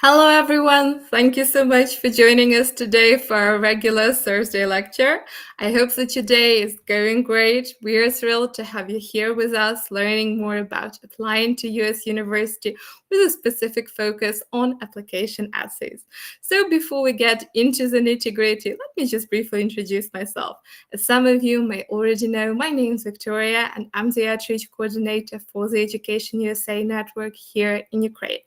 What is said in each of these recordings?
Hello everyone, thank you so much for joining us today for our regular Thursday lecture. I hope that your day is going great. We are thrilled to have you here with us, learning more about applying to US University with a specific focus on application essays. So before we get into the nitty-gritty, let me just briefly introduce myself. As some of you may already know, my name is Victoria and I'm the outreach coordinator for the Education USA network here in Ukraine.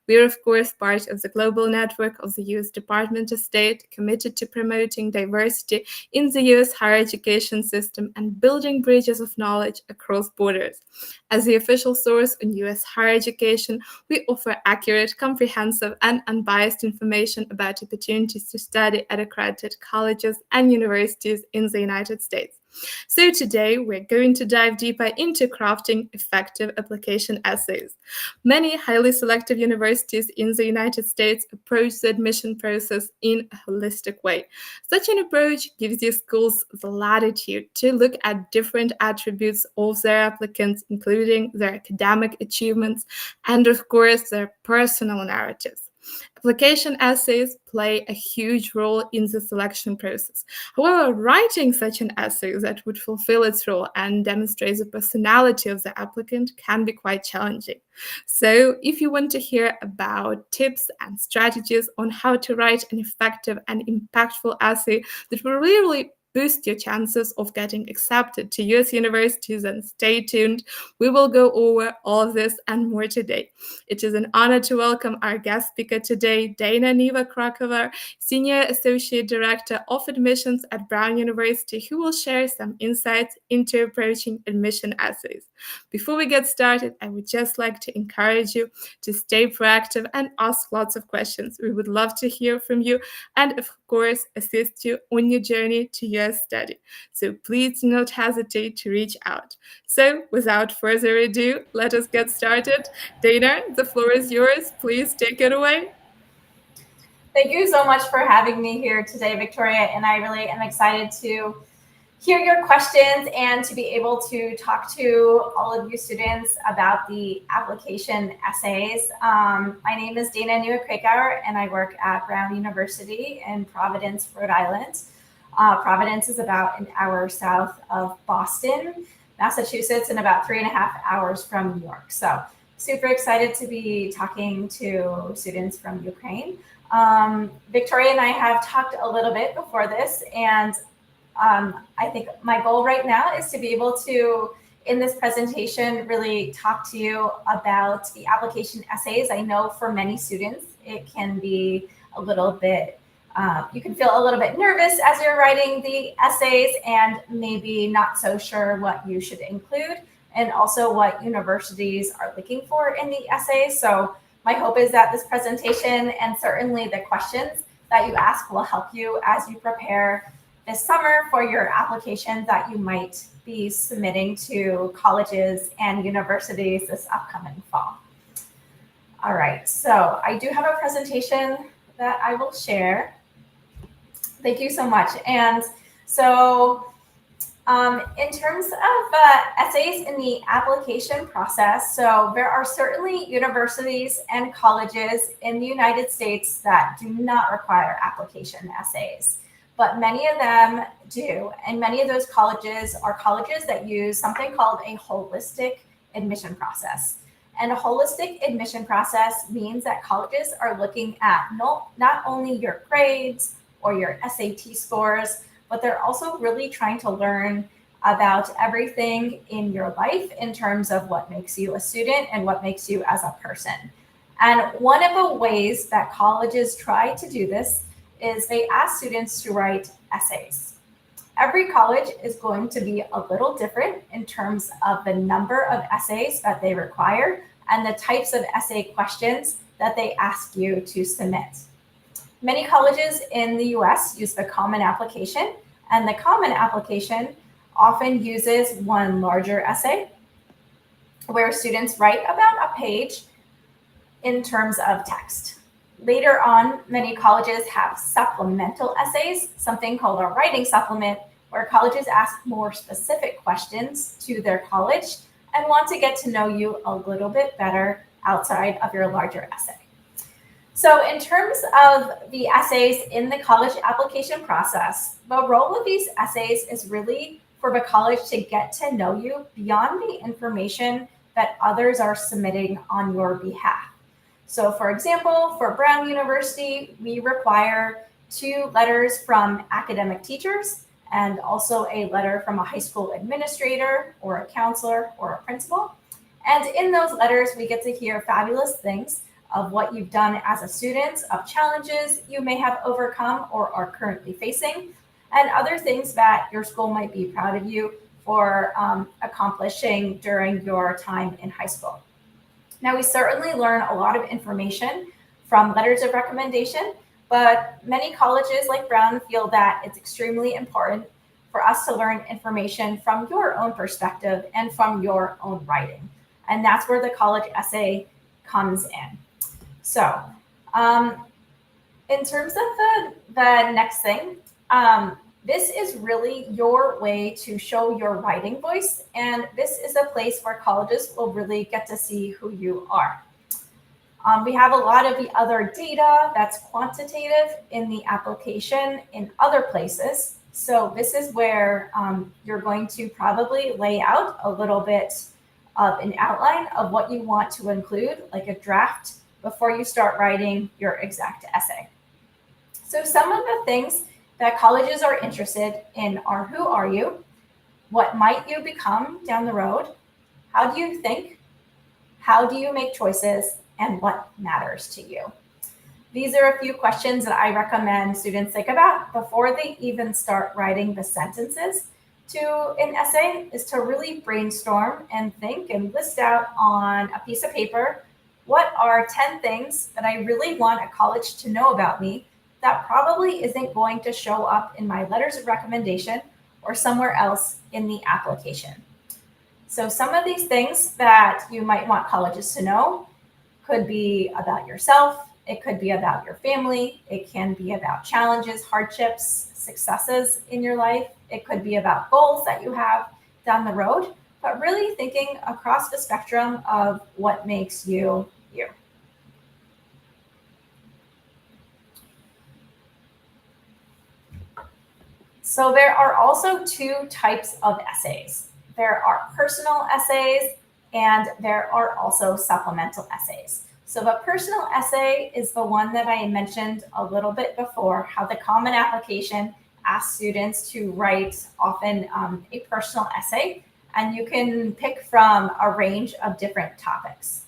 We are, of course, part of the global network of the U.S. Department of State, committed to promoting diversity in the U.S. higher education system and building bridges of knowledge across borders. As the official source on U.S. higher education, we offer accurate, comprehensive, and unbiased information about opportunities to study at accredited colleges and universities in the United States. So today we're going to dive deeper into crafting effective application essays. Many highly selective universities in the United States approach the admission process in a holistic way. Such an approach gives you schools the latitude to look at different attributes of their applicants, including their academic achievements and, of course, their personal narratives. Application essays play a huge role in the selection process. However, writing such an essay that would fulfill its role and demonstrate the personality of the applicant can be quite challenging. So, if you want to hear about tips and strategies on how to write an effective and impactful essay that will really boost your chances of getting accepted to US universities, and stay tuned. We will go over all of this and more today. It is an honor to welcome our guest speaker today, Daynою Ніва Kraковer, Senior Associate Director of Admissions at Brown University, who will share some insights into approaching admission essays. Before we get started, I would just like to encourage you to stay proactive and ask lots of questions. We would love to hear from you and, of course, assist you on your journey to US study. So please do not hesitate to reach out. So without further ado, let us get started. Dana, the floor is yours. Please take it away. Thank you so much for having me here today, Victoria, and I really am excited to hear your questions and to be able to talk to all of you students about the application essays. My name is Daynою Ніва Krakover, and I work at Brown University in Providence, Rhode Island. Providence is about an hour south of Boston, Massachusetts, and about 3.5 hours from New York. So super excited to be talking to students from Ukraine. Victoria and I have talked a little bit before this, and I think my goal right now is to be able to, in this presentation, really talk to you about the application essays. I know for many students, it can be a little bit, you can feel a little bit nervous as you're writing the essays and maybe not so sure what you should include, and also what universities are looking for in the essays. So my hope is that this presentation and certainly the questions that you ask will help you as you prepare this summer for your applications that you might be submitting to colleges and universities this upcoming fall. All right, so I do have a presentation that I will share. Thank you so much. And so In terms of essays in the application process, so there are certainly universities and colleges in the United States that do not require application essays, but many of them do. And many of those colleges are colleges that use something called a holistic admission process. And a holistic admission process means that colleges are looking at not only your grades or your SAT scores, but they're also really trying to learn about everything in your life in terms of what makes you a student and what makes you as a person. And one of the ways that colleges try to do this is they ask students to write essays. Every college is going to be a little different in terms of the number of essays that they require and the types of essay questions that they ask you to submit. Many colleges in the US use the Common Application, and the Common Application often uses one larger essay where students write about a page in terms of text. Later on, many colleges have supplemental essays, something called a writing supplement, where colleges ask more specific questions to their college and want to get to know you a little bit better outside of your larger essay. So in terms of the essays in the college application process, the role of these essays is really for the college to get to know you beyond the information that others are submitting on your behalf. So for example, for Brown University, we require 2 letters from academic teachers and also a letter from a high school administrator or a counselor or a principal. And in those letters, we get to hear fabulous things of what you've done as a student, of challenges you may have overcome or are currently facing, and other things that your school might be proud of you for accomplishing during your time in high school. Now, we certainly learn a lot of information from letters of recommendation, but many colleges like Brown feel that it's extremely important for us to learn information from your own perspective and from your own writing. And that's where the college essay comes in. So in terms of the next thing, this is really your way to show your writing voice. And this is a place where colleges will really get to see who you are. We have a lot of the other data that's quantitative in the application in other places. So this is where you're going to probably lay out a little bit of an outline of what you want to include, like a draft, before you start writing your exact essay. So some of the things that colleges are interested in are: who are you? What might you become down the road? How do you think? How do you make choices? And what matters to you? These are a few questions that I recommend students think about before they even start writing the sentences to an essay, is to really brainstorm and think and list out on a piece of paper, what are 10 things that I really want a college to know about me that probably isn't going to show up in my letters of recommendation or somewhere else in the application. So some of these things that you might want colleges to know could be about yourself. It could be about your family. It can be about challenges, hardships, successes in your life. It could be about goals that you have down the road, but really thinking across the spectrum of what makes you you. So there are also 2 types of essays. There are personal essays, and there are also supplemental essays. So the personal essay is the one that I mentioned a little bit before, how the Common Application asks students to write often a personal essay, and you can pick from a range of different topics.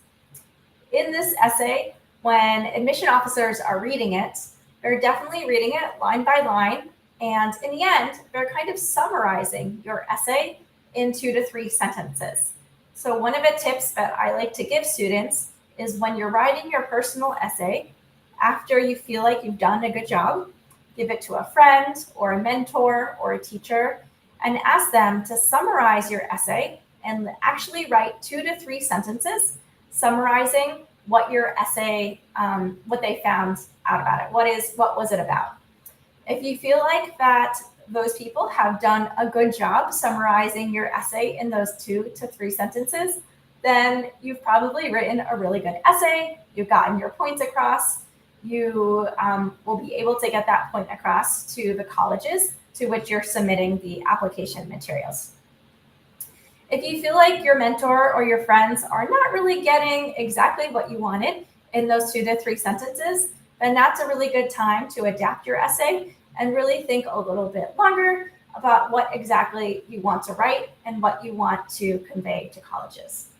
In this essay, when admission officers are reading it, they're definitely reading it line by line, and in the end, they're kind of summarizing your essay in 2 to 3 sentences. So one of the tips that I like to give students is when you're writing your personal essay, after you feel like you've done a good job, give it to a friend or a mentor or a teacher and ask them to summarize your essay and actually write 2 to 3 sentences summarizing what your essay, what they found out about it. What was it about? If you feel like that those people have done a good job summarizing your essay in those 2 to 3 sentences, then you've probably written a really good essay, you've gotten your points across, you will be able to get that point across to the colleges to which you're submitting the application materials. If you feel like your mentor or your friends are not really getting exactly what you wanted in those 2 to 3 sentences, then that's a really good time to adapt your essay and really think a little bit longer about what exactly you want to write and what you want to convey to colleges.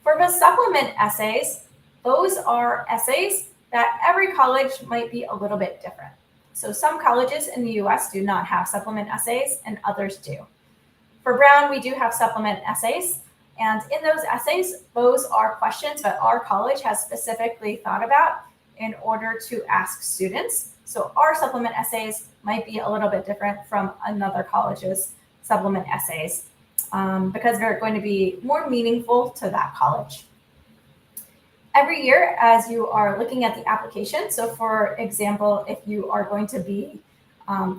For the supplement essays, those are essays that every college might be a little bit different. So some colleges in the US do not have supplement essays and others do. For Brown, we do have supplement essays. And in those essays, those are questions that our college has specifically thought about in order to ask students. So our supplement essays might be a little bit different from another college's supplement essays because they're going to be more meaningful to that college. Every year, as you are looking at the application, so for example, if you are going to be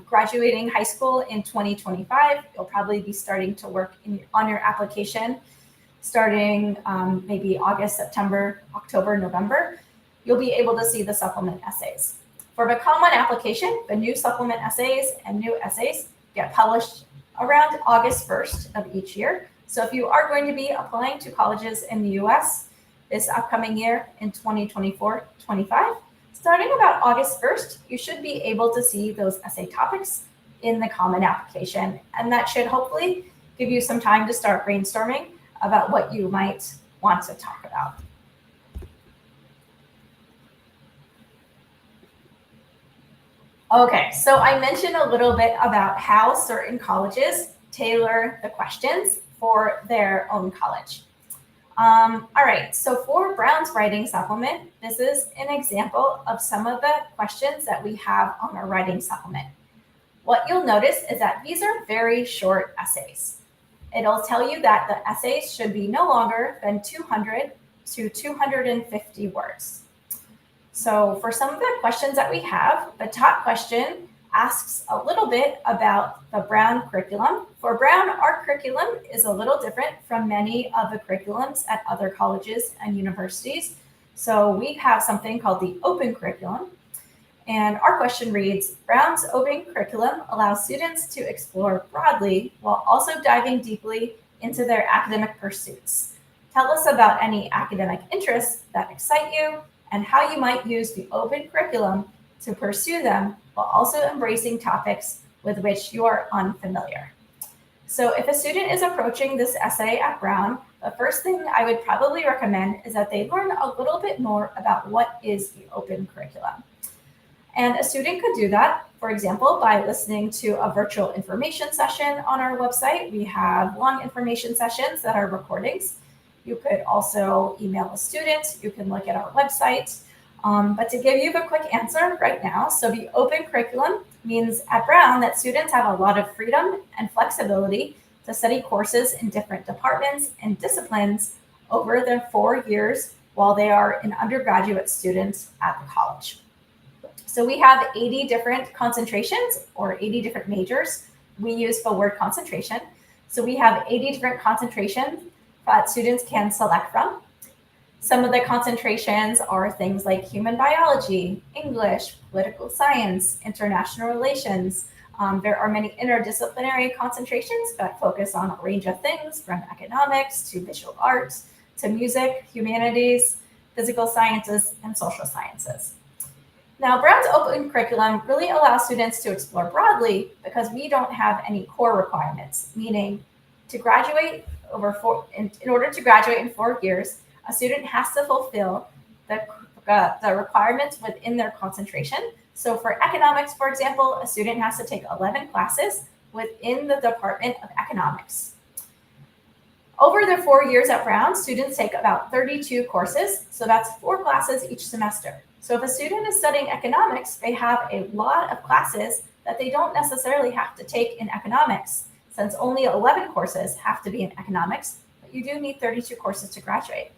graduating high school in 2025, you'll probably be starting to work on your application starting maybe August, September, October, November. You'll be able to see the supplement essays. For the Common application, the new supplement essays and new essays get published around August 1st of each year. So if you are going to be applying to colleges in the US this upcoming year in 2024-25, starting about August 1st, you should be able to see those essay topics in the Common application. And that should hopefully give you some time to start brainstorming about what you might want to talk about. Okay, so I mentioned a little bit about how certain colleges tailor the questions for their own college. All right, so for Brown's writing supplement, this is an example of some of the questions that we have on our writing supplement. What you'll notice is that these are very short essays. It'll tell you that the essays should be no longer than 200 to 250 words. So for some of the questions that we have, the top question asks a little bit about the Brown curriculum. For Brown, our curriculum is a little different from many of the curriculums at other colleges and universities. So we have something called the open curriculum. And our question reads, Brown's open curriculum allows students to explore broadly while also diving deeply into their academic pursuits. Tell us about any academic interests that excite you and how you might use the open curriculum to pursue them while also embracing topics with which you are unfamiliar. So if a student is approaching this essay at Brown, the first thing I would probably recommend is that they learn a little bit more about what is the open curriculum. And a student could do that, for example, by listening to a virtual information session on our website. We have long information sessions that are recordings. You could also email a student. You can look at our website. But to give you the quick answer right now, so the open curriculum means at Brown that students have a lot of freedom and flexibility to study courses in different departments and disciplines over their 4 years while they are an undergraduate student at the college. So we have 80 different concentrations or 80 different majors. We use the word concentration. So we have 80 different concentrations that students can select from. Some of the concentrations are things like human biology, English, political science, international relations. There are many interdisciplinary concentrations that focus on a range of things from economics to visual arts to music, humanities, physical sciences, and social sciences. Now, Brown's open curriculum really allows students to explore broadly because we don't have any core requirements, meaning to graduate in order to graduate in 4 years, a student has to fulfill the requirements within their concentration. So for economics, for example, a student has to take 11 classes within the Department of Economics. Over the 4 years at Brown, students take about 32 courses. So that's 4 classes each semester. So if a student is studying economics, they have a lot of classes that they don't necessarily have to take in economics, since only 11 courses have to be in economics, but you do need 32 courses to graduate.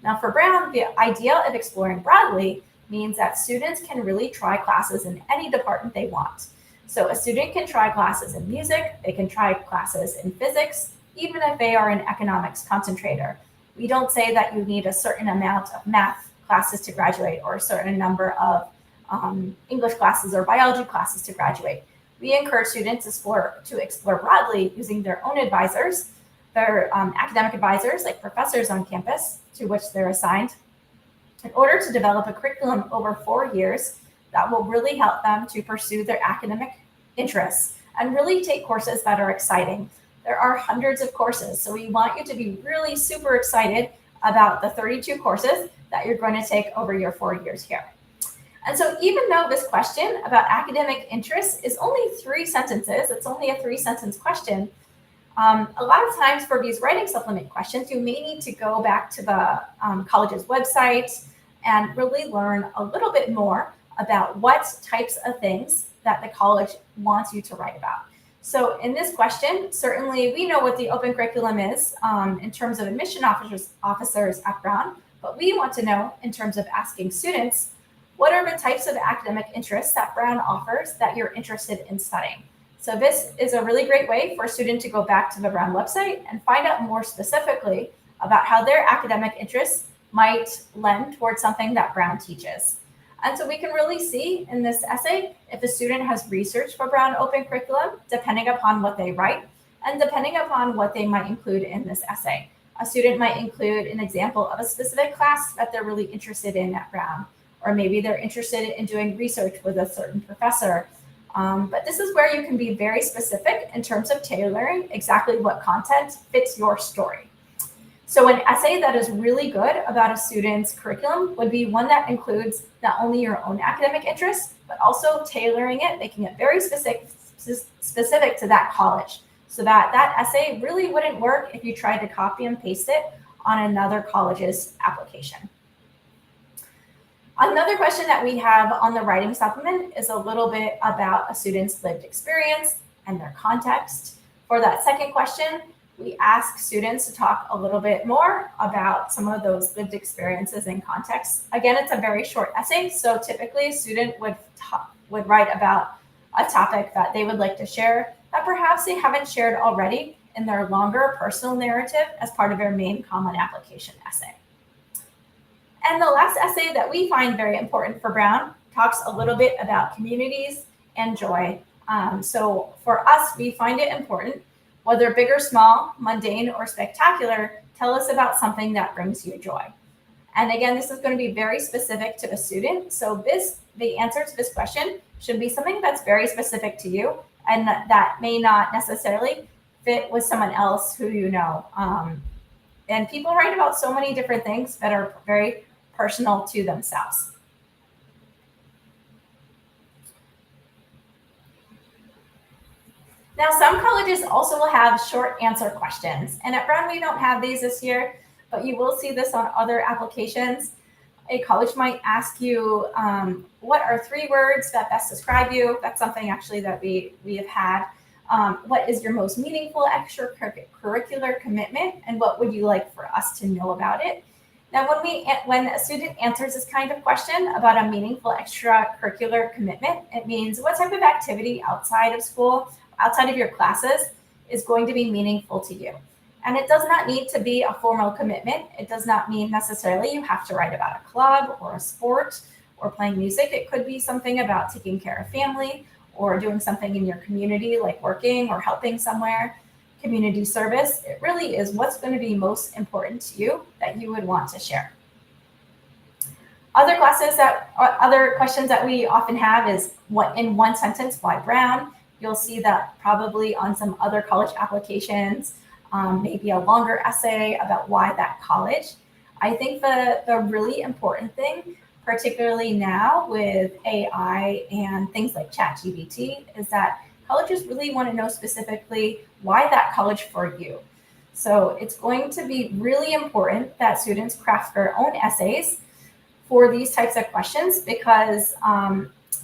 Now for Brown, the idea of exploring broadly means that students can really try classes in any department they want. So a student can try classes in music, they can try classes in physics, even if they are an economics concentrator. We don't say that you need a certain amount of math classes to graduate or a certain number of English classes or biology classes to graduate. We encourage students to explore broadly using their own advisors, their academic advisors like professors on campus to which they're assigned, in order to develop a curriculum over 4 years that will really help them to pursue their academic interests and really take courses that are exciting. There are hundreds of courses, so we want you to be really super excited about the 32 courses that you're going to take over your 4 years here. And so even though this question about academic interests is only 3 sentences, it's only a 3-sentence question, a lot of times for these writing supplement questions, you may need to go back to the college's website and really learn a little bit more about what types of things that the college wants you to write about. So in this question, certainly we know what the open curriculum is in terms of admission officers at Brown, but we want to know in terms of asking students, what are the types of academic interests that Brown offers that you're interested in studying? So this is a really great way for a student to go back to the Brown website and find out more specifically about how their academic interests might lend towards something that Brown teaches. And so we can really see in this essay if a student has researched for Brown open curriculum, depending upon what they write and depending upon what they might include in this essay. A student might include an example of a specific class that they're really interested in at Brown, or maybe they're interested in doing research with a certain professor. But this is where you can be very specific in terms of tailoring exactly what content fits your story. So an essay that is really good about a student's curriculum would be one that includes not only your own academic interests, but also tailoring it, making it very specific to that college. So that essay really wouldn't work if you tried to copy and paste it on another college's application. Another question that we have on the writing supplement is a little bit about a student's lived experience and their context. For that second question, we ask students to talk a little bit more about some of those lived experiences and contexts. Again, it's a very short essay, so typically a student would write about a topic that they would like to share that perhaps they haven't shared already in their longer personal narrative as part of their main common application essay. And the last essay that we find very important for Brown talks a little bit about communities and joy. So for us, we find it important, whether big or small, mundane or spectacular, tell us about something that brings you joy. And again, this is going to be very specific to the student. So the answer to this question should be something that's very specific to you and that may not necessarily fit with someone else who you know. And people write about so many different things that are very personal to themselves. Now, some colleges also will have short answer questions. And at Brown, we don't have these this year, but you will see this on other applications. A college might ask you, what are 3 words that best describe you? That's something actually that we have had. What is your most meaningful extracurricular commitment? And what would you like for us to know about it? Now, when a student answers this kind of question about a meaningful extracurricular commitment, it means what type of activity outside of school, outside of your classes, is going to be meaningful to you. And it does not need to be a formal commitment. It does not mean necessarily you have to write about a club or a sport or playing music. It could be something about taking care of family or doing something in your community, like working or helping somewhere. Community service, it really is what's going to be most important to you that you would want to share. Other questions that we often have is, what in one sentence, why Brown? You'll see that probably on some other college applications, maybe a longer essay about why that college. I think the really important thing, particularly now with AI and things like ChatGPT, is that colleges really want to know specifically why that college for you. So it's going to be really important that students craft their own essays for these types of questions because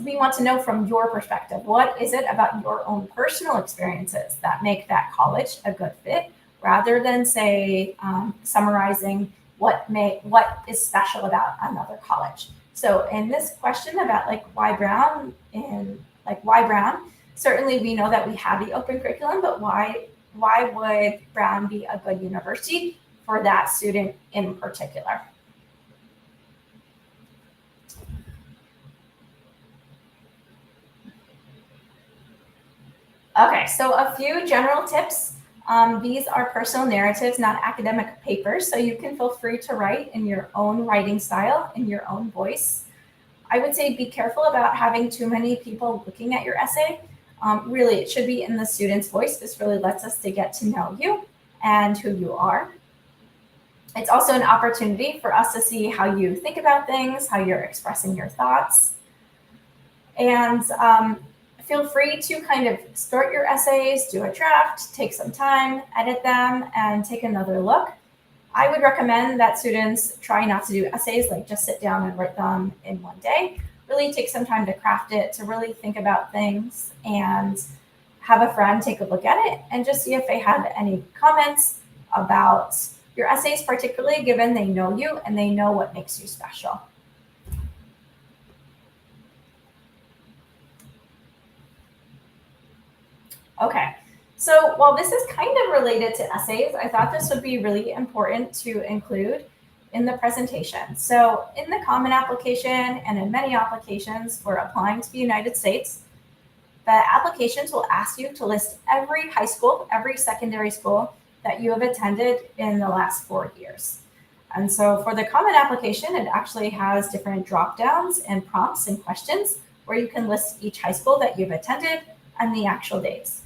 we want to know from your perspective, what is it about your own personal experiences that make that college a good fit, rather than say summarizing what is special about another college. So in this question about why Brown, Certainly, we know that we have the open curriculum, but why would Brown be a good university for that student in particular? Okay, so a few general tips. These are personal narratives, not academic papers, so you can feel free to write in your own writing style, in your own voice. I would say be careful about having too many people looking at your essay. Really, it should be in the student's voice. This really lets us to get to know you and who you are. It's also an opportunity for us to see how you think about things, how you're expressing your thoughts. And feel free to kind of start your essays, do a draft, take some time, edit them, and take another look. I would recommend that students try not to do essays like just sit down and write them in one day. Really take some time to craft it, to really think about things, and have a friend take a look at it and just see if they have any comments about your essays, particularly given they know you and they know what makes you special. Okay, so while this is kind of related to essays, I thought this would be really important to include in the presentation. So in the Common Application and in many applications for applying to the United States, the applications will ask you to list every high school, every secondary school that you have attended in the last 4 years. And so for the Common Application, it actually has different drop downs and prompts and questions where you can list each high school that you've attended and the actual dates.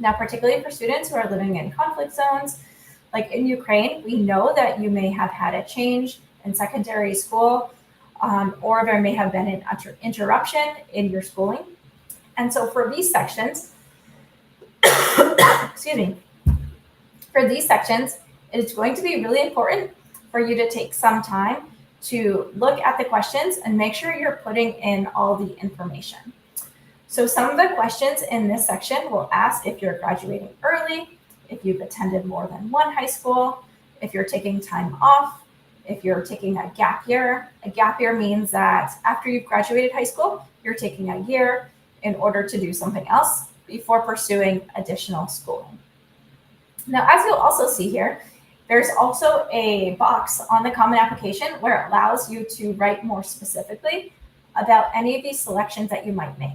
Now, particularly for students who are living in conflict zones, like in Ukraine, we know that you may have had a change in secondary school, or there may have been an interruption in your schooling. And so for these sections, excuse me, for these sections, it's going to be really important for you to take some time to look at the questions and make sure you're putting in all the information. So some of the questions in this section will ask if you're graduating early, if you've attended more than one high school, if you're taking time off, if you're taking a gap year. A gap year means that after you've graduated high school, you're taking a year in order to do something else before pursuing additional schooling. Now, as you'll also see here, there's also a box on the Common Application where it allows you to write more specifically about any of these selections that you might make.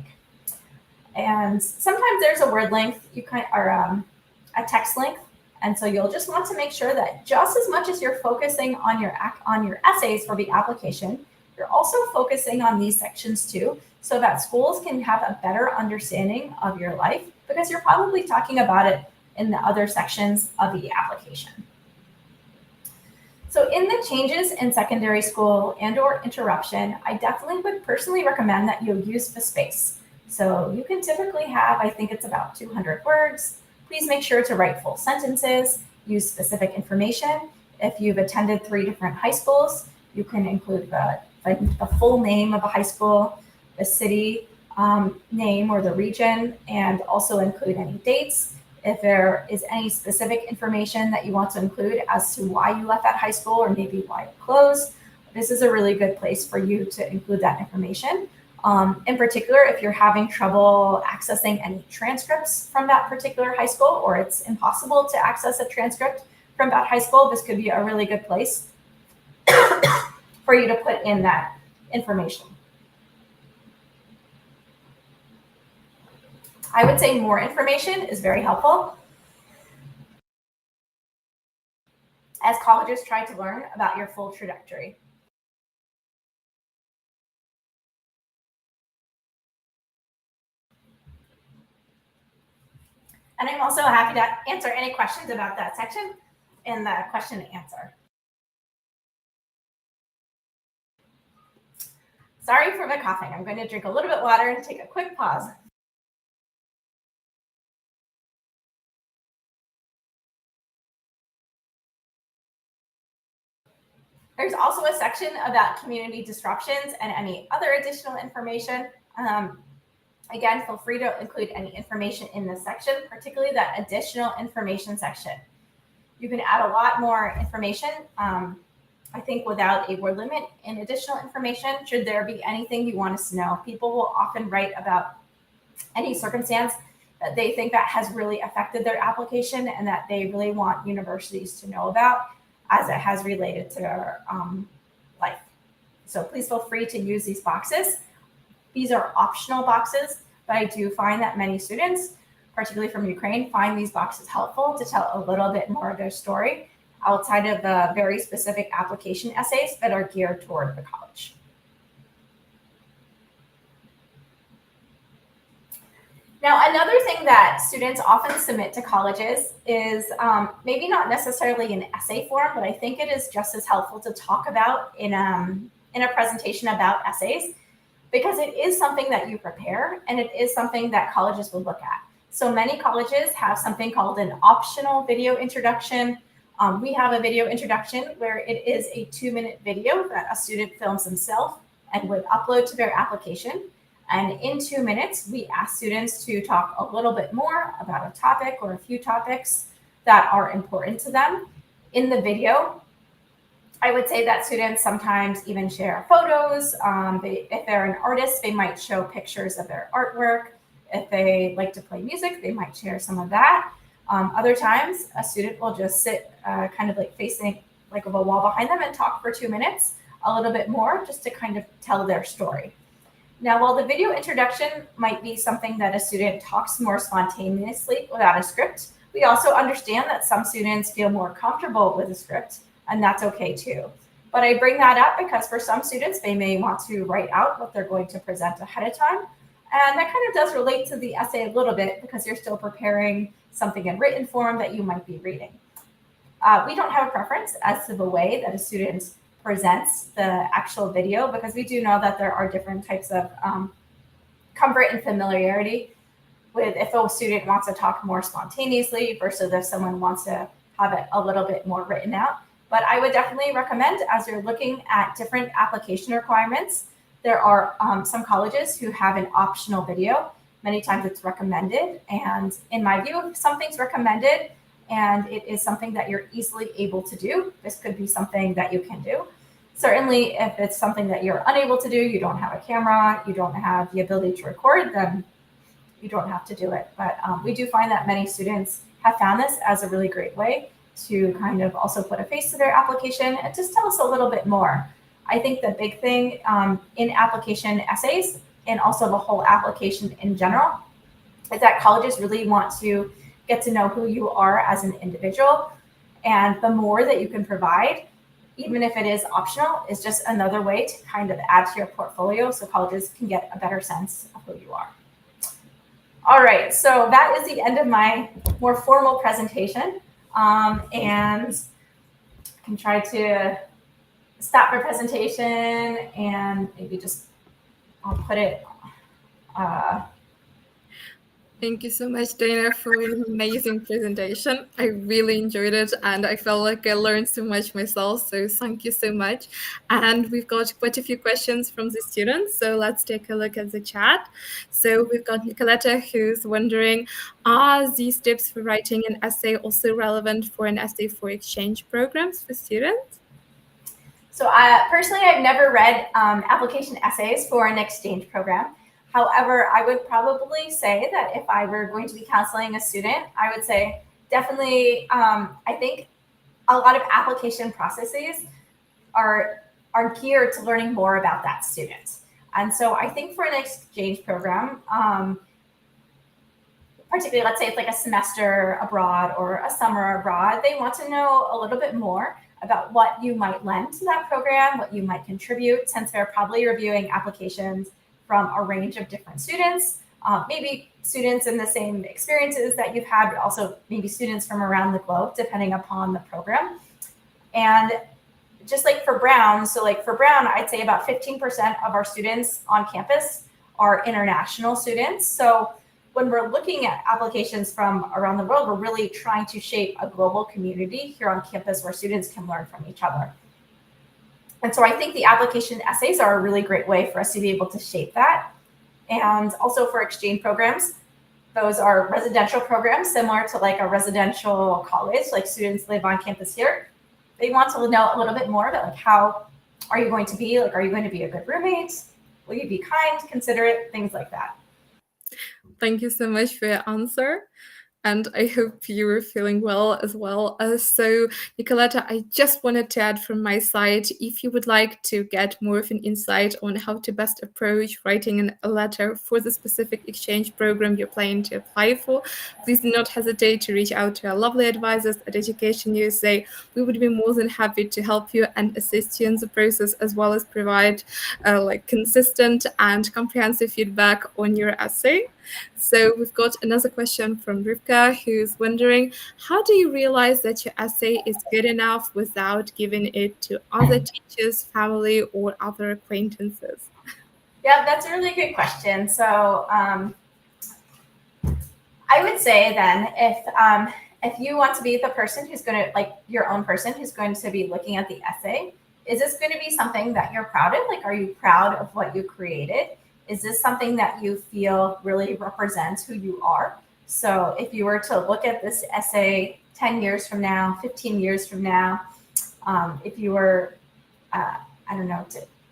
And sometimes there's a word length, or a text length, and so you'll just want to make sure that just as much as you're focusing on your essays for the application, you're also focusing on these sections too, so that schools can have a better understanding of your life, because you're probably talking about it in the other sections of the application. So in the changes in secondary school and/or interruption, I definitely would personally recommend that you use the space. So you can typically have, I think it's about 200 words. Please make sure to write full sentences, use specific information. If you've attended 3 different high schools, you can include the full name of a high school, the city name or the region, and also include any dates. If there is any specific information that you want to include as to why you left that high school or maybe why it closed, this is a really good place for you to include that information. In particular, if you're having trouble accessing any transcripts from that particular high school, or it's impossible to access a transcript from that high school, this could be a really good place for you to put in that information. I would say more information is very helpful as colleges try to learn about your full trajectory. And I'm also happy to answer any questions about that section in the question and answer. Sorry for the coughing. I'm going to drink a little bit of water and take a quick pause. There's also a section about community disruptions and any other additional information. Again, feel free to include any information in this section, particularly that additional information section. You can add a lot more information, I think, without a word limit in additional information, should there be anything you want us to know. People will often write about any circumstance that they think that has really affected their application and that they really want universities to know about as it has related to their life. So please feel free to use these boxes. These are optional boxes, but I do find that many students, particularly from Ukraine, find these boxes helpful to tell a little bit more of their story outside of the very specific application essays that are geared toward the college. Now, another thing that students often submit to colleges is maybe not necessarily in essay form, but I think it is just as helpful to talk about in a presentation about essays, because it is something that you prepare and it is something that colleges will look at. So many colleges have something called an optional video introduction. We have a video introduction where it is a 2-minute video that a student films himself and would upload to their application. And in 2 minutes, we ask students to talk a little bit more about a topic or a few topics that are important to them. In the video, I would say that students sometimes even share photos. If they're an artist, they might show pictures of their artwork. If they like to play music, they might share some of that. Other times, a student will just sit kind of like facing like with a wall behind them and talk for 2 minutes, a little bit more, just to kind of tell their story. Now, while the video introduction might be something that a student talks more spontaneously without a script, we also understand that some students feel more comfortable with a script, and that's okay too. But I bring that up because for some students, they may want to write out what they're going to present ahead of time. And that kind of does relate to the essay a little bit because you're still preparing something in written form that you might be reading. We don't have a preference as to the way that a student presents the actual video, because we do know that there are different types of comfort and familiarity with if a student wants to talk more spontaneously versus if someone wants to have it a little bit more written out. But I would definitely recommend, as you're looking at different application requirements, there are some colleges who have an optional video. Many times it's recommended. And in my view, if something's recommended and it is something that you're easily able to do, this could be something that you can do. Certainly, if it's something that you're unable to do, you don't have a camera, you don't have the ability to record, then you don't have to do it. But we do find that many students have found this as a really great way to kind of also put a face to their application and just tell us a little bit more. I think the big thing in application essays and also the whole application in general is that colleges really want to get to know who you are as an individual. And the more that you can provide, even if it is optional, is just another way to kind of add to your portfolio so colleges can get a better sense of who you are. All right, so that is the end of my more formal presentation. And I can try to stop my presentation and maybe just I'll put it. Thank you so much, Dana, for an amazing presentation. I really enjoyed it and I felt like I learned so much myself. So thank you so much. And we've got quite a few questions from the students. So let's take a look at the chat. So we've got Nicoletta who's wondering, are these tips for writing an essay also relevant for an essay for exchange programs for students? So personally, I've never read application essays for an exchange program. However, I would probably say that if I were going to be counseling a student, I would say definitely, I think a lot of application processes are geared to learning more about that student. And so I think for an exchange program, particularly, let's say it's like a semester abroad or a summer abroad, they want to know a little bit more about what you might lend to that program, what you might contribute, since they're probably reviewing applications from a range of different students, maybe students in the same experiences that you've had, but also maybe students from around the globe, depending upon the program. And just like for Brown, so like for Brown, I'd say about 15% of our students on campus are international students. So when we're looking at applications from around the world, we're really trying to shape a global community here on campus where students can learn from each other. And so I think the application essays are a really great way for us to be able to shape that. And also for exchange programs, those are residential programs similar to like a residential college, like students live on campus here. They want to know a little bit more about like how are you going to be, like are you going to be a good roommate? Will you be kind, considerate, things like that. Thank you so much for your answer. And I hope you were feeling well as well. So, Nicoletta, I just wanted to add from my side, if you would like to get more of an insight on how to best approach writing a letter for the specific exchange program you're planning to apply for, please do not hesitate to reach out to our lovely advisors at Education USA. We would be more than happy to help you and assist you in the process, as well as provide consistent and comprehensive feedback on your essay. So we've got another question from Rivka, who's wondering, how do you realize that your essay is good enough without giving it to other teachers, family, or other acquaintances? Yeah, that's a really good question. So I would say then, if you want to be the person who's going to, like your own person who's going to be looking at the essay, is this going to be something that you're proud of? Like, are you proud of what you created? Is this something that you feel really represents who you are? So if you were to look at this essay 10 years from now, 15 years from now, if you were, I don't know,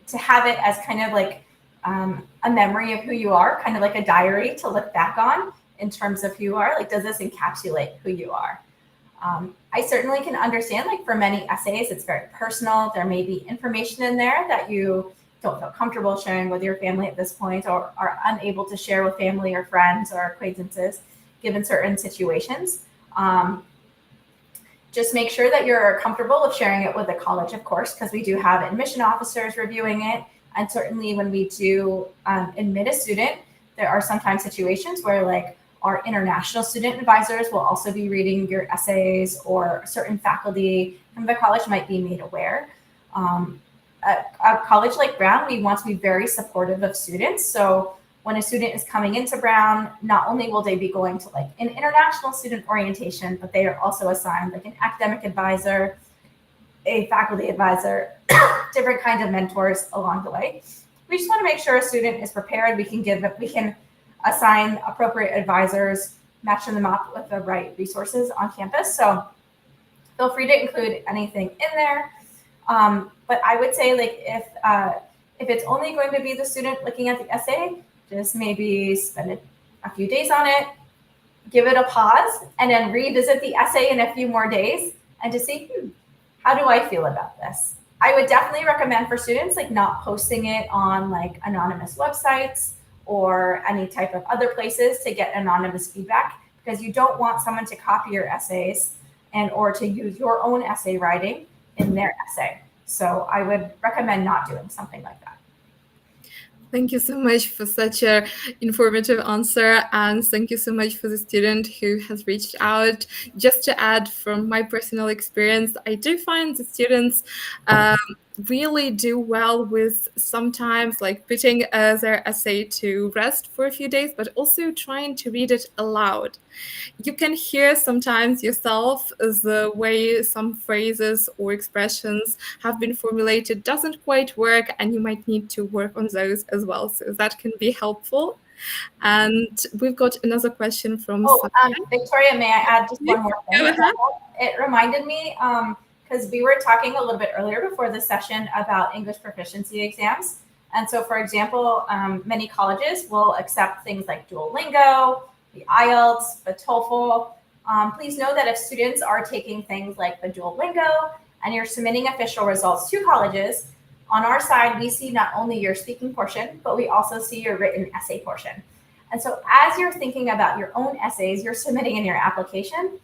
to have it as kind of like a memory of who you are, kind of like a diary to look back on in terms of who you are, like, does this encapsulate who you are? I certainly can understand, like, for many essays, it's very personal. There may be information in there that you don't feel comfortable sharing with your family at this point, or are unable to share with family or friends or acquaintances given certain situations. Just make sure that you're comfortable with sharing it with the college, of course, because we do have admission officers reviewing it. And certainly when we do admit a student, there are sometimes situations where, like, our international student advisors will also be reading your essays, or certain faculty from the college might be made aware. A college like Brown, we want to be very supportive of students. So when a student is coming into Brown, not only will they be going to, like, an international student orientation, but they are also assigned, like, an academic advisor, a faculty advisor, different kinds of mentors along the way. We just want to make sure a student is prepared. We can assign appropriate advisors, matching them up with the right resources on campus. So feel free to include anything in there. But I would say, like, if it's only going to be the student looking at the essay, just maybe spend a few days on it, give it a pause, and then revisit the essay in a few more days and to see, how do I feel about this? I would definitely recommend for students, like, not posting it on, like, anonymous websites or any type of other places to get anonymous feedback, because you don't want someone to copy your essays or to use your own essay writing in their essay. So I would recommend not doing something like that. Thank you so much for such an informative answer, and thank you so much for the student who has reached out. Just to add from my personal experience, I do find the students really do well with sometimes, like, putting their essay to rest for a few days, but also trying to read it aloud. You can hear sometimes yourself the way some phrases or expressions have been formulated doesn't quite work, and you might need to work on those as well. So that can be helpful. And we've got another question from Victoria, may I add just one more thing? Go ahead. It reminded me, because we were talking a little bit earlier before the session about English proficiency exams. And so, for example, many colleges will accept things like Duolingo, the IELTS, the TOEFL. Please know that if students are taking things like the Duolingo and you're submitting official results to colleges, on our side, we see not only your speaking portion, but we also see your written essay portion. And so as you're thinking about your own essays you're submitting in your application,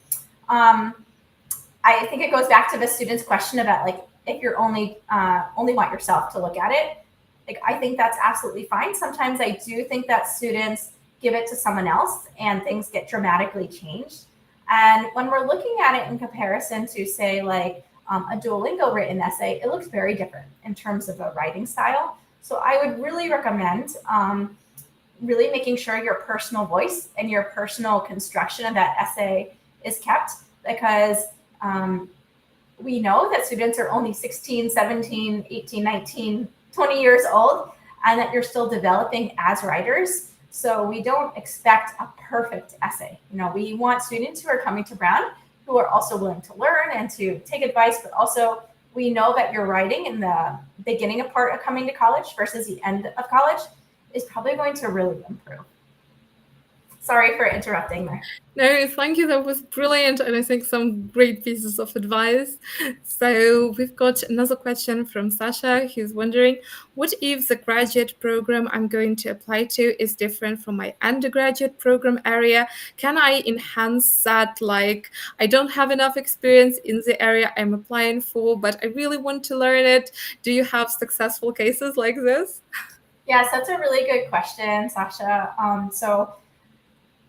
I think it goes back to the student's question about, like, if you're only want yourself to look at it. Like, I think that's absolutely fine. Sometimes I do think that students give it to someone else and things get dramatically changed. And when we're looking at it in comparison to, say, like, a Duolingo written essay, it looks very different in terms of a writing style. So I would really recommend really making sure your personal voice and your personal construction of that essay is kept, because we know that students are only 16, 17, 18, 19, 20 years old, and that you're still developing as writers. So we don't expect a perfect essay. You know, we want students who are coming to Brown who are also willing to learn and to take advice, but also we know that your writing in the beginning of part of coming to college versus the end of college is probably going to really improve. Sorry for interrupting there. No, thank you. That was brilliant, and I think some great pieces of advice. So we've got another question from Sasha, who's wondering, what if the graduate program I'm going to apply to is different from my undergraduate program area? Can I enhance that? Like, I don't have enough experience in the area I'm applying for, but I really want to learn it. Do you have successful cases like this? Yes, that's a really good question, Sasha. So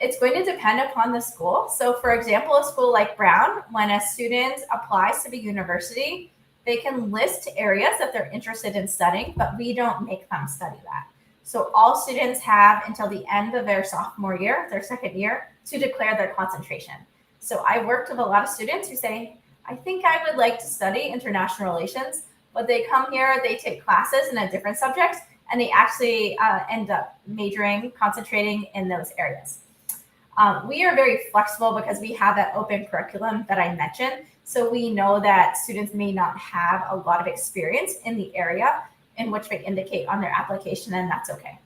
it's going to depend upon the school. So for example, a school like Brown, when a student applies to the university, they can list areas that they're interested in studying, but we don't make them study that. So all students have until the end of their sophomore year, their second year, to declare their concentration. So I've worked with a lot of students who say, I think I would like to study international relations, but they come here, they take classes in a different subject, and they actually end up concentrating in those areas. We are very flexible because we have that open curriculum that I mentioned. So we know that students may not have a lot of experience in the area in which they indicate on their application, and that's okay.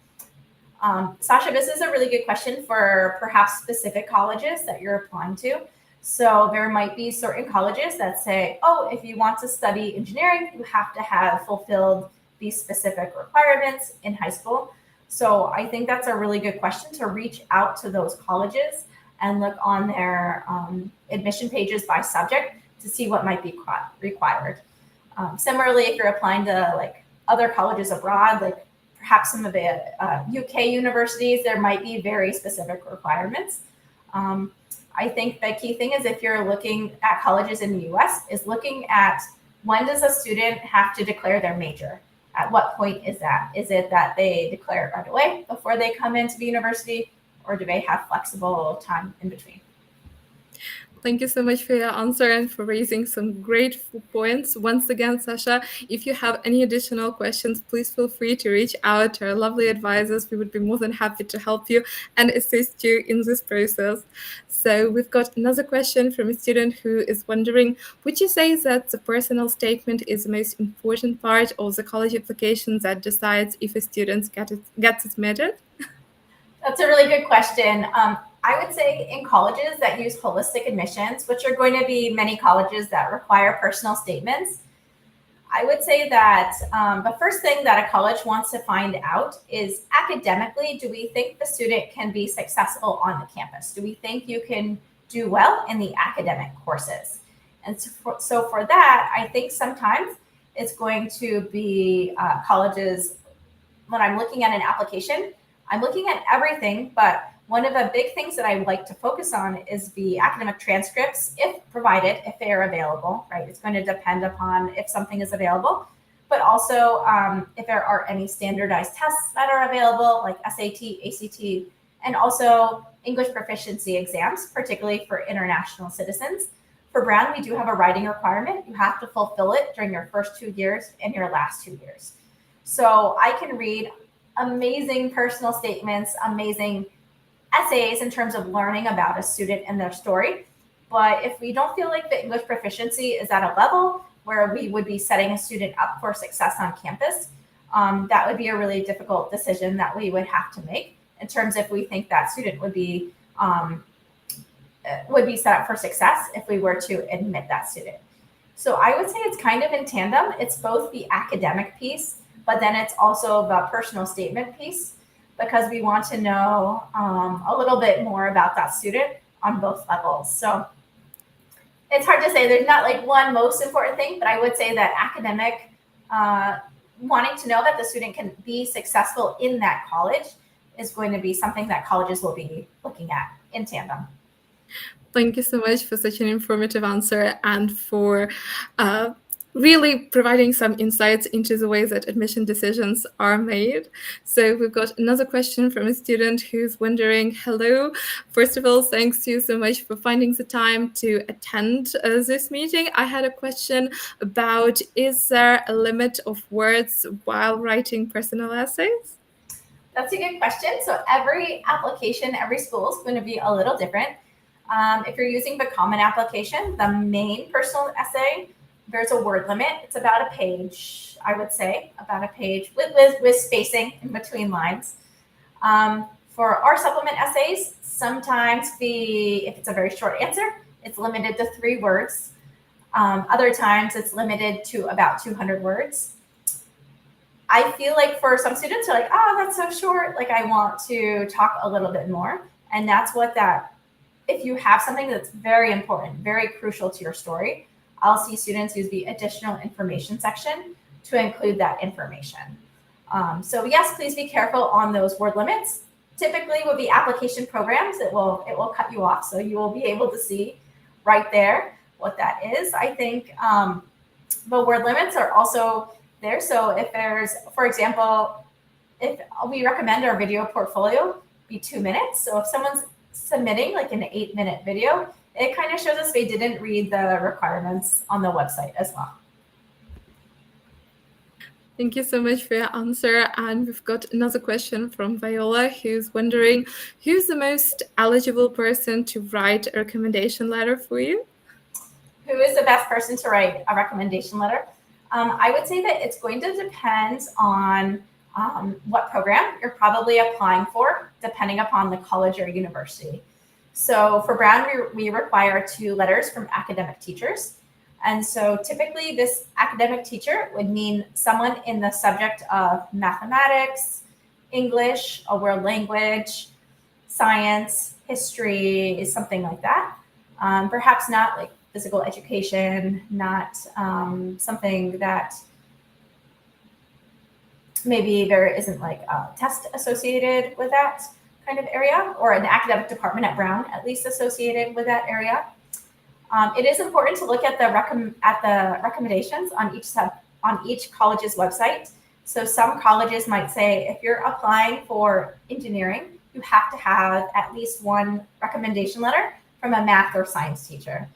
Sasha, this is a really good question for perhaps specific colleges that you're applying to. So there might be certain colleges that say, oh, if you want to study engineering, you have to have fulfilled these specific requirements in high school. So I think that's a really good question to reach out to those colleges and look on their admission pages by subject to see what might be required. Similarly, if you're applying to like other colleges abroad, like perhaps some of the UK universities, there might be very specific requirements. I think the key thing is if you're looking at colleges in the US is looking at when does a student have to declare their major? At what point is that? Is it that they declare it right away before they come into the university, or do they have flexible time in between? Thank you so much for your answer and for raising some great points. Once again, Sasha, if you have any additional questions, please feel free to reach out to our lovely advisors. We would be more than happy to help you and assist you in this process. So we've got another question from a student who is wondering, would you say that the personal statement is the most important part of the college application that decides if a student gets admitted? That's a really good question. I would say in colleges that use holistic admissions, which are going to be many colleges that require personal statements, I would say that the first thing that a college wants to find out is academically, do we think the student can be successful on the campus? Do we think you can do well in the academic courses? And so for that, I think sometimes it's going to be colleges, when I'm looking at an application, I'm looking at everything, but one of the big things that I like to focus on is the academic transcripts, if provided, if they are available, right? It's going to depend upon if something is available, but also if there are any standardized tests that are available, like SAT, ACT, and also English proficiency exams, particularly for international citizens. For Brown, we do have a writing requirement. You have to fulfill it during your first 2 years and your last 2 years. So I can read amazing personal statements, amazing essays in terms of learning about a student and their story. But if we don't feel like the English proficiency is at a level where we would be setting a student up for success on campus, that would be a really difficult decision that we would have to make in terms of if we think that student would be set up for success if we were to admit that student. So I would say it's kind of in tandem. It's both the academic piece, but then it's also the personal statement piece, because we want to know a little bit more about that student on both levels. So it's hard to say. There's not like one most important thing, but I would say that academic, wanting to know that the student can be successful in that college is going to be something that colleges will be looking at in tandem. Thank you so much for such an informative answer and for really providing some insights into the way that admission decisions are made. So we've got another question from a student who's wondering, hello, first of all, thanks to you so much for finding the time to attend this meeting. I had a question about, is there a limit of words while writing personal essays? That's a good question. So every application, every school is going to be a little different. If you're using the common application, the main personal essay, there's a word limit. It's about a page, I would say, about a page with spacing in between lines. For our supplement essays, Sometimes if it's a very short answer, it's limited to 3 words. Other times it's limited to about 200 words. I feel like for some students are like, oh, that's so short. Like I want to talk a little bit more. And that's what if you have something that's very important, very crucial to your story, I'll see students use the additional information section to include that information. So yes, please be careful on those word limits. Typically with the application programs, it will cut you off. So you will be able to see right there what that is. I think the word limits are also there. So if there's, for example, if we recommend our video portfolio be 2 minutes. So if someone's submitting like an 8-minute video, it kind of shows us they didn't read the requirements on the website as well. Thank you so much for your answer. And we've got another question from Viola, who's wondering, who's the most eligible person to write a recommendation letter for you? Who is the best person to write a recommendation letter? I would say that it's going to depend on what program you're probably applying for, depending upon the college or university. So for Brown, we require 2 letters from academic teachers. And so typically this academic teacher would mean someone in the subject of mathematics, English, a world language, science, history, something like that. Perhaps not like physical education, not something that maybe there isn't like a test associated with that kind of area, or an academic department at Brown at least associated with that area. It is important to look at the recommendations on each college's website. So some colleges might say if you're applying for engineering, you have to have at least 1 recommendation letter from a math or science teacher.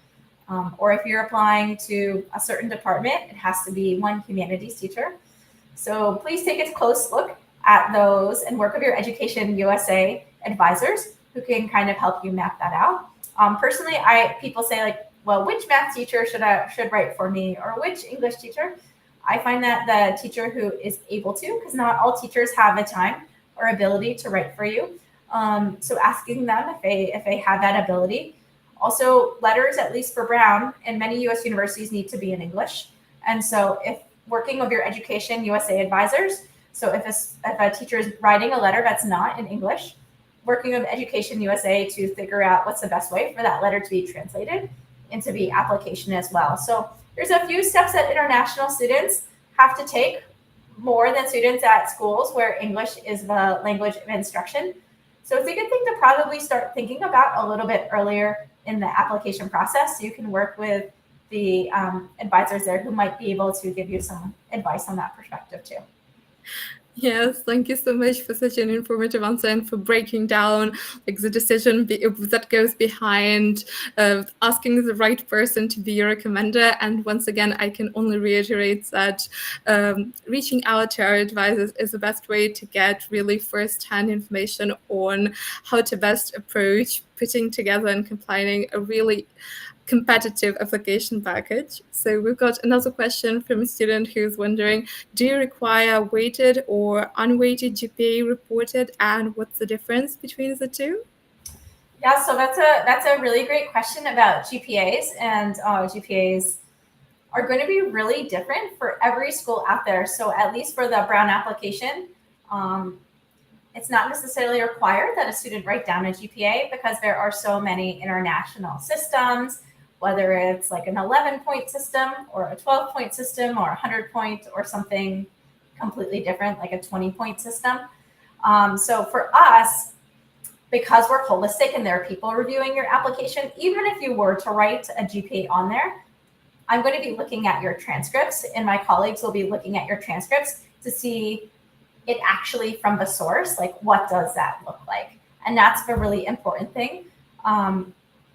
Or if you're applying to a certain department, it has to be 1 humanities teacher. So please take a close look at those and work with your Education USA advisors who can kind of help you map that out. Personally, people say like, well, which math teacher should write for me, or which English teacher? I find that the teacher who is able to, because not all teachers have the time or ability to write for you. So asking them if they have that ability. Also, letters, at least for Brown, and many U.S. universities need to be in English. And so if working with your Education USA advisors, so if a teacher is writing a letter that's not in English, working with Education USA to figure out what's the best way for that letter to be translated and to be application as well. So there's a few steps that international students have to take more than students at schools where English is the language of instruction. So it's a good thing to probably start thinking about a little bit earlier in the application process. So you can work with the advisors there who might be able to give you some advice on that perspective too. Yes, thank you so much for such an informative answer and for breaking down like the decision that goes behind asking the right person to be your recommender. And once again, I can only reiterate that reaching out to our advisors is the best way to get really first-hand information on how to best approach putting together and compiling a really competitive application package. So we've got another question from a student who's wondering, do you require weighted or unweighted GPA reported, and what's the difference between the two? Yeah, so that's a really great question about GPAs, and GPAs are going to be really different for every school out there. So at least for the Brown application, it's not necessarily required that a student write down a GPA because there are so many international systems, whether it's like an 11-point system or a 12-point system or a 100-point or something completely different, like a 20-point system. So for us, because we're holistic and there are people reviewing your application, even if you were to write a GPA on there, I'm going to be looking at your transcripts, and my colleagues will be looking at your transcripts to see it actually from the source, like what does that look like? And that's the really important thing.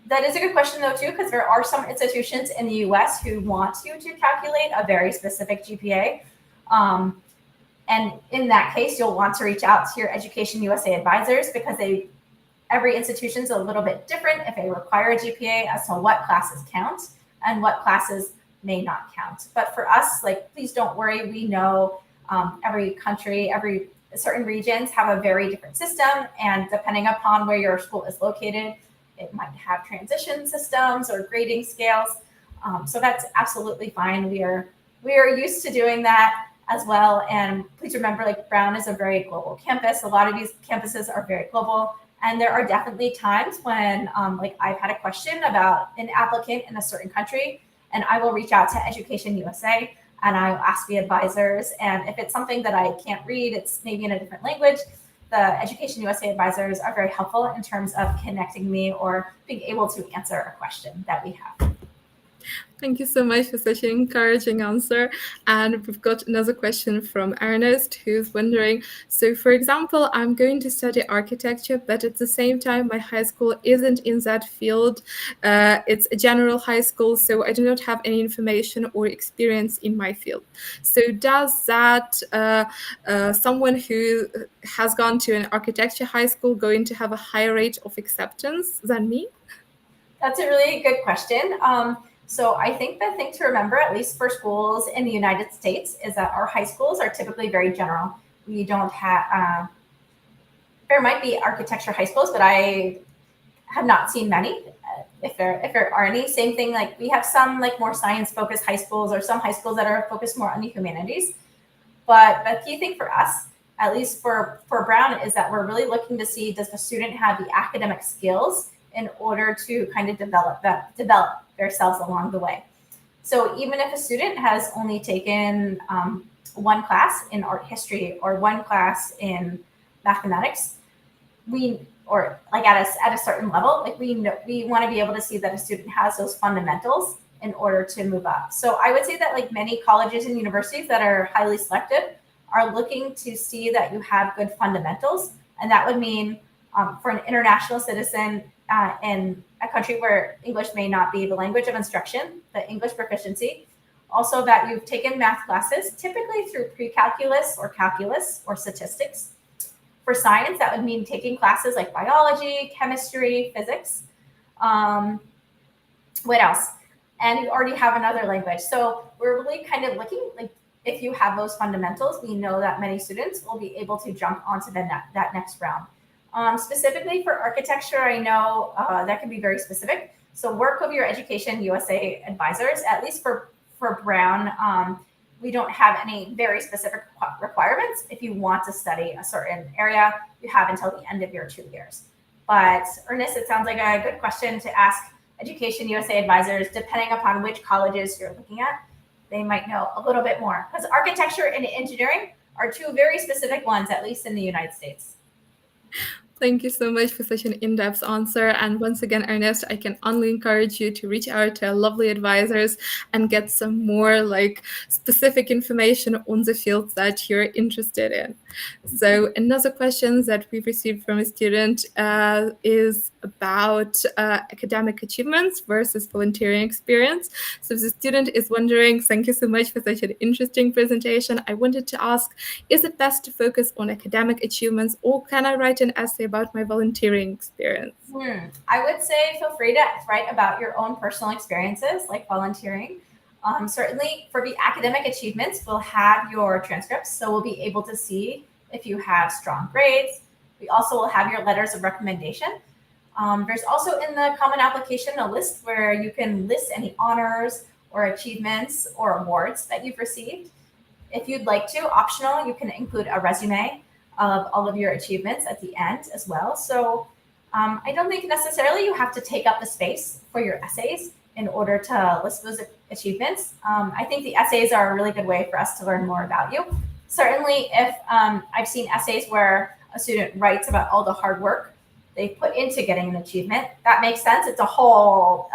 That is a good question though too, because there are some institutions in the US who want you to calculate a very specific GPA. And in that case, you'll want to reach out to your Education USA advisors because every institution is a little bit different if they require a GPA as to what classes count and what classes may not count. But for us, like, please don't worry. We know every country, every certain regions have a very different system, and depending upon where your school is located, it might have transition systems or grading scales. So that's absolutely fine. We are used to doing that as well. And please remember, like, Brown is a very global campus. A lot of these campuses are very global. And there are definitely times when, like, I've had a question about an applicant in a certain country, and I will reach out to Education USA and I'll ask the advisors. And if it's something that I can't read, it's maybe in a different language, the Education USA advisors are very helpful in terms of connecting me or being able to answer a question that we have. Thank you so much for such an encouraging answer. And we've got another question from Ernest, who's wondering, so for example, I'm going to study architecture, but at the same time, my high school isn't in that field. It's a general high school, so I do not have any information or experience in my field. So does that someone who has gone to an architecture high school going to have a higher rate of acceptance than me? That's a really good question. So I think the thing to remember, at least for schools in the United States, is that our high schools are typically very general. We don't have, there might be architecture high schools, but I have not seen many. If there are any, same thing, like we have some like more science-focused high schools or some high schools that are focused more on the humanities. But the key thing for us, at least for Brown, is that we're really looking to see, does the student have the academic skills in order to kind of develop themselves along the way. So even if a student has only taken one class in art history or one class in mathematics, or like at a certain level, like we want to be able to see that a student has those fundamentals in order to move up. So I would say that like many colleges and universities that are highly selective are looking to see that you have good fundamentals. And that would mean for an international citizen in a country where English may not be the language of instruction, the English proficiency. Also that you've taken math classes, typically through pre-calculus or statistics. For science, that would mean taking classes like biology, chemistry, physics. What else? And you already have another language. So we're really kind of looking, like, if you have those fundamentals, we know that many students will be able to jump onto that next round. Specifically for architecture, I know that can be very specific. So work with your Education USA advisors, at least for Brown. We don't have any very specific requirements. If you want to study a certain area, you have until the end of your 2 years. But Ernest, it sounds like a good question to ask Education USA advisors, depending upon which colleges you're looking at. They might know a little bit more, because architecture and engineering are two very specific ones, at least in the United States. Thank you so much for such an in-depth answer. And once again, Ernest, I can only encourage you to reach out to our lovely advisors and get some more like specific information on the fields that you're interested in. So another question that we've received from a student is about academic achievements versus volunteering experience. So the student is wondering, thank you so much for such an interesting presentation. I wanted to ask, is it best to focus on academic achievements, or can I write an essay about my volunteering experience? I would say feel free to write about your own personal experiences, like volunteering. Certainly for the academic achievements, we'll have your transcripts, so we'll be able to see if you have strong grades. We also will have your letters of recommendation. There's also in the Common Application a list where you can list any honors or achievements or awards that you've received. If you'd like to, optional, you can include a resume of all of your achievements at the end as well. So I don't think necessarily you have to take up the space for your essays in order to list those achievements. I think the essays are a really good way for us to learn more about you. Certainly, if I've seen essays where a student writes about all the hard work they put into getting an achievement, that makes sense. It's a whole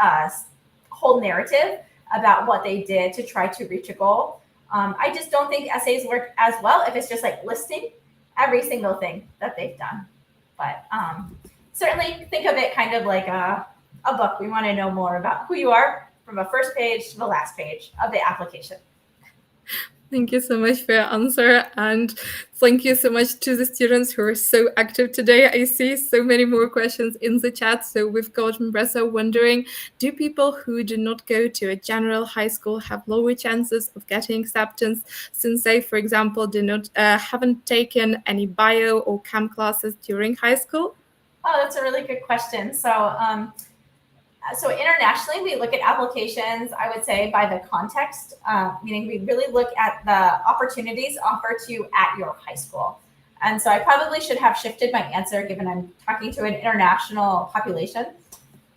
narrative about what they did to try to reach a goal. I just don't think essays work as well if it's just like listing every single thing that they've done. But certainly think of it kind of like a book. We want to know more about who you are from the first page to the last page of the application. Thank you so much for your answer, and thank you so much to the students who are so active today. I see so many more questions in the chat. So we've got Mbressa wondering, do people who do not go to a general high school have lower chances of getting acceptance since they, for example, haven't taken any bio or chem classes during high school? Oh, that's a really good question. So internationally, we look at applications, I would say, by the context, meaning we really look at the opportunities offered to you at your high school. And so I probably should have shifted my answer given I'm talking to an international population.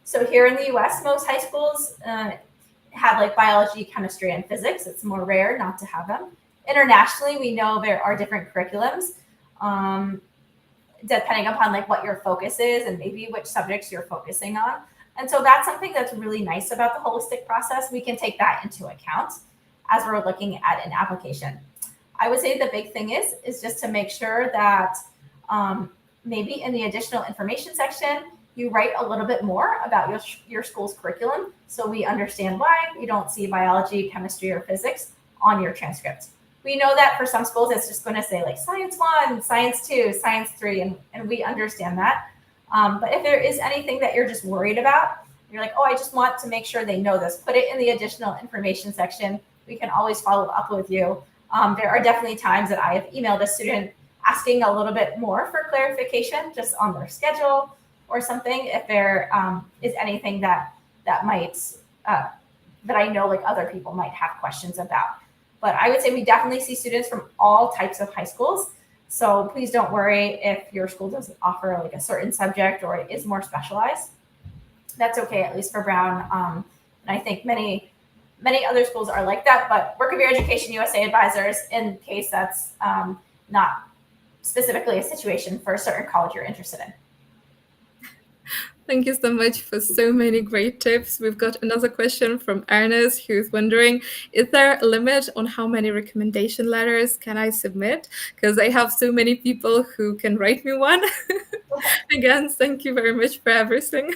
So here in the US, most high schools have like biology, chemistry, and physics. It's more rare not to have them. Internationally, we know there are different curriculums depending upon like what your focus is and maybe which subjects you're focusing on. And so that's something that's really nice about the holistic process. We can take that into account as we're looking at an application. I would say the big thing is just to make sure that maybe in the additional information section, you write a little bit more about your school's curriculum so we understand why you don't see biology, chemistry, or physics on your transcript. We know that for some schools, it's just going to say like science 1, science 2, science 3, and we understand that. But if there is anything that you're just worried about, you're like, oh, I just want to make sure they know this, put it in the additional information section. We can always follow up with you. There are definitely times that I have emailed a student asking a little bit more for clarification just on their schedule or something, if there is anything that might, that I know like other people might have questions about. But I would say we definitely see students from all types of high schools. So please don't worry if your school doesn't offer like a certain subject or it is more specialized. That's okay, at least for Brown. And I think many other schools are like that, but Work of Your Education USA advisors, in case that's not specifically a situation for a certain college you're interested in. Thank you so much for so many great tips. We've got another question from Ernest, who's wondering, is there a limit on how many recommendation letters can I submit? Because I have so many people who can write me one. Again, thank you very much for everything.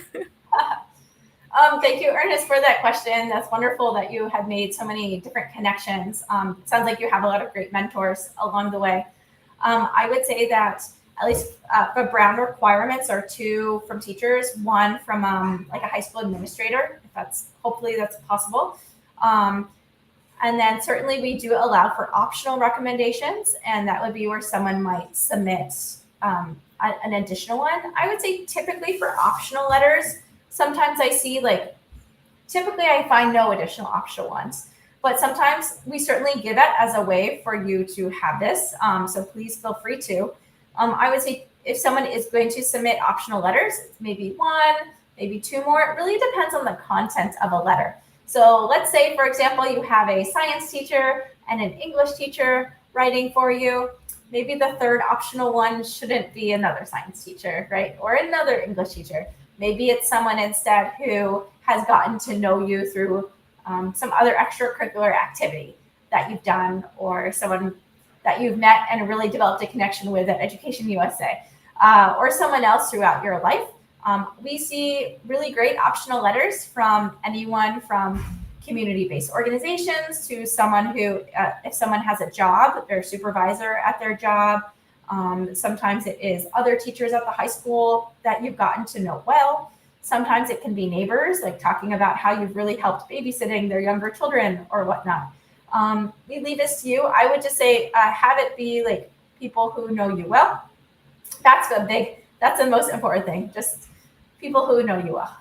Thank you, Ernest, for that question. That's wonderful that you have made so many different connections. It sounds like you have a lot of great mentors along the way. I would say that at least for Brown requirements are 2 from teachers, 1 from like a high school administrator, if hopefully that's possible. And then certainly we do allow for optional recommendations, and that would be where someone might submit an additional one. I would say typically for optional letters, sometimes I see typically I find no additional optional ones, but sometimes we certainly give it as a way for you to have this. So please feel free to. I would say if someone is going to submit optional letters, maybe 1, maybe 2 more. It really depends on the content of a letter. So let's say, for example, you have a science teacher and an English teacher writing for you. Maybe the 3rd optional one shouldn't be another science teacher, right? Or another English teacher. Maybe it's someone instead who has gotten to know you through some other extracurricular activity that you've done, or someone that you've met and really developed a connection with at Education USA, or someone else throughout your life. We see really great optional letters from anyone from community-based organizations to someone who, if someone has a job, their supervisor at their job. Sometimes it is other teachers at the high school that you've gotten to know well. Sometimes it can be neighbors, like talking about how you've really helped babysitting their younger children or whatnot. We leave this to you. I would just say have it be like people who know you well. That's the most important thing. Just people who know you well.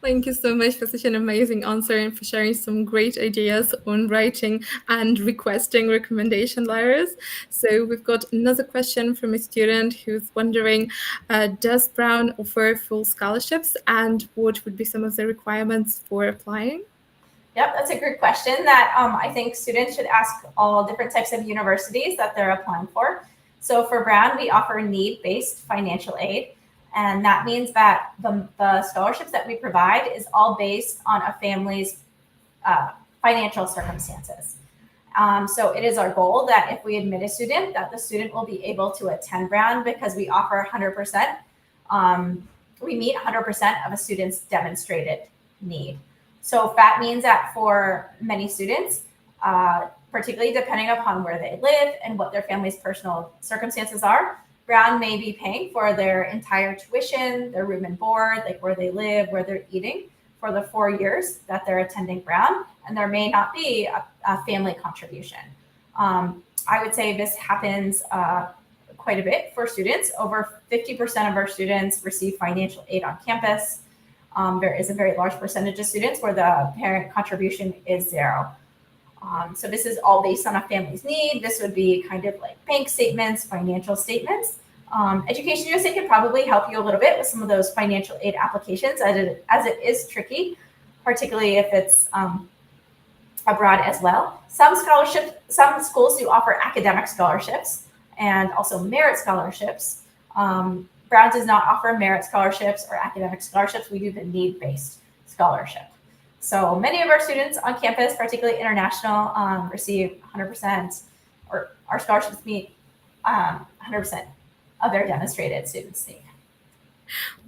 Thank you so much for such an amazing answer and for sharing some great ideas on writing and requesting recommendation letters. So we've got another question from a student who's wondering, does Brown offer full scholarships, and what would be some of the requirements for applying? Yep, that's a great question that I think students should ask all different types of universities that they're applying for. So for Brown, we offer need-based financial aid. And that means that the scholarships that we provide is all based on a family's financial circumstances. So it is our goal that if we admit a student, that the student will be able to attend Brown, because we offer 100%. We meet 100% of a student's demonstrated need. So that means that for many students, particularly depending upon where they live and what their family's personal circumstances are. Brown may be paying for their entire tuition, their room and board, like where they live, where they're eating for the 4 years that they're attending Brown, and there may not be a family contribution. I would say this happens quite a bit for students. Over 50% of our students receive financial aid on campus. There is a very large percentage of students where the parent contribution is zero. So this is all based on a family's need. This would be kind of like bank statements, financial statements. Education USA can probably help you a little bit with some of those financial aid applications, as it is tricky, particularly if it's abroad as well. Some schools do offer academic scholarships and also merit scholarships. Brown does not offer merit scholarships or academic scholarships. We do the need-based scholarship. So many of our students on campus, particularly international, receive 100%, or our scholarships meet 100% of their demonstrated students' need.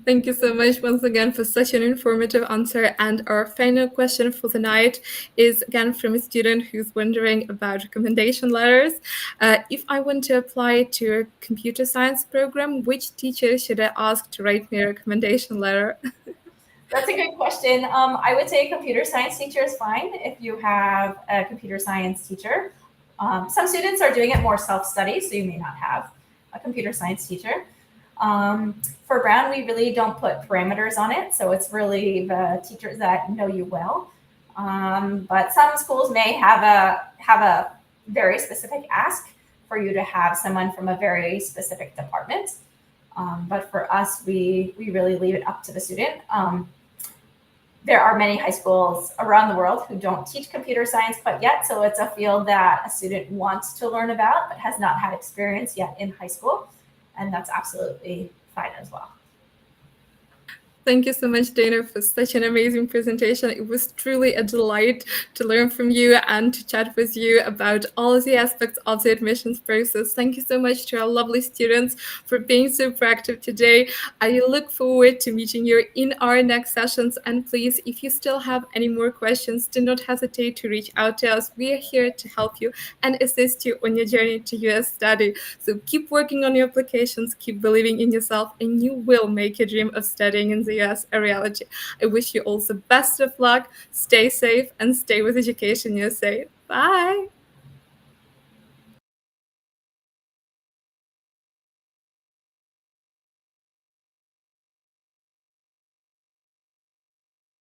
Thank you so much once again for such an informative answer. And our final question for the night is again from a student who's wondering about recommendation letters. If I want to apply to a computer science program, which teacher should I ask to write me a recommendation letter? That's a good question. I would say a computer science teacher is fine if you have a computer science teacher. Some students are doing it more self-study, so you may not have a computer science teacher. For Brown, we really don't put parameters on it, so it's really the teachers that know you well. But some schools may have a very specific ask for you to have someone from a very specific department. But for us, we really leave it up to the student. There are many high schools around the world who don't teach computer science quite yet, so it's a field that a student wants to learn about but has not had experience yet in high school, and that's absolutely fine as well. Thank you so much, Dana, for such an amazing presentation. It was truly a delight to learn from you and to chat with you about all of the aspects of the admissions process. Thank you so much to our lovely students for being so proactive today. I look forward to meeting you in our next sessions. And please, if you still have any more questions, do not hesitate to reach out to us. We are here to help you and assist you on your journey to US study. So keep working on your applications, keep believing in yourself, and you will make your dream of studying in the US a reality. I wish you all the best of luck, stay safe, and stay with Education USA. Bye!